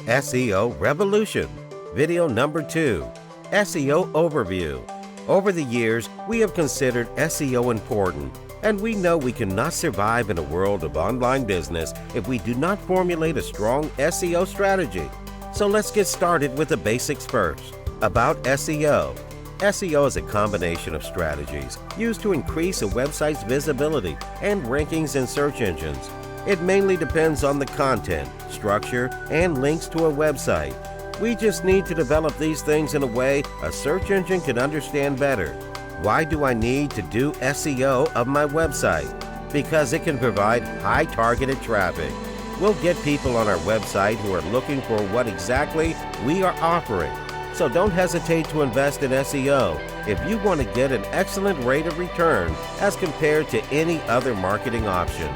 SEO Revolution. Video number 2, SEO Overview. Over the years, we have considered SEO important, and we know we cannot survive in a world of online business if we do not formulate a strong SEO strategy. So let's get started with the basics first. About SEO. SEO is a combination of strategies used to increase a website's visibility and rankings in search engines. It mainly depends on the content, structure, and links to a website. We just need to develop these things in a way a search engine can understand better. Why do I need to do SEO of my website? Because it can provide high targeted traffic. We'll get people on our website who are looking for what exactly we are offering. So don't hesitate to invest in SEO if you want to get an excellent rate of return as compared to any other marketing option.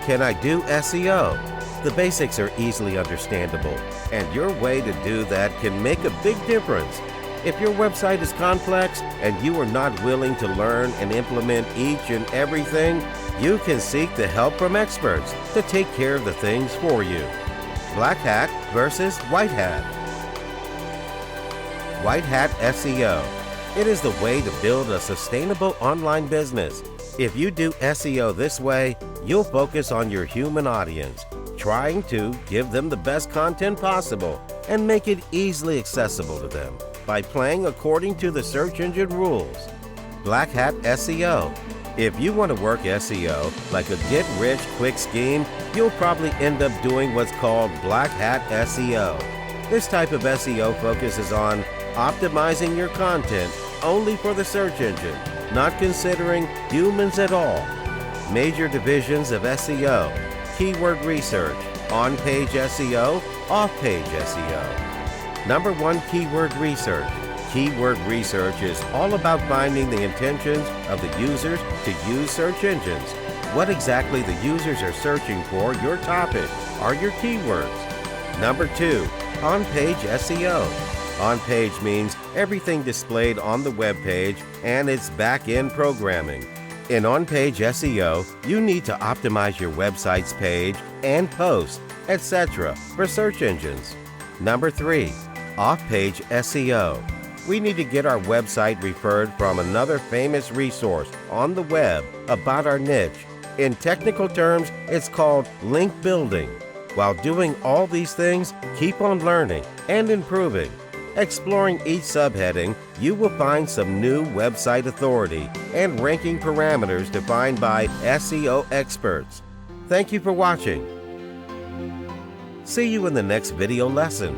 Can I do SEO? The basics are easily understandable, and your way to do that can make a big difference. If your website is complex and you are not willing to learn and implement each and everything, you can seek the help from experts to take care of the things for you. Black hat versus white hat. White hat SEO. It is the way to build a sustainable online business. If you do SEO this way, you'll focus on your human audience, trying to give them the best content possible and make it easily accessible to them by playing according to the search engine rules. Black hat SEO. If you want to work SEO like a get-rich-quick scheme, you'll probably end up doing what's called black hat SEO. This type of SEO focuses on optimizing your content only for the search engine, not considering humans at all. Major divisions of SEO: keyword research, on-page SEO, off-page SEO. Number 1, keyword research. Keyword research is all about finding the intentions of the users to use search engines. What exactly the users are searching for your topic are your keywords. Number 2, on-page SEO. On-page means everything displayed on the web page and its back-end programming. In on-page SEO, you need to optimize your website's page and post, etc. for search engines. Number 3, off-page SEO. We need to get our website referred from another famous resource on the web about our niche. In technical terms, it's called link building. While doing all these things, keep on learning and improving. Exploring each subheading, you will find some new website authority and ranking parameters defined by SEO experts. Thank you for watching. See you in the next video lesson.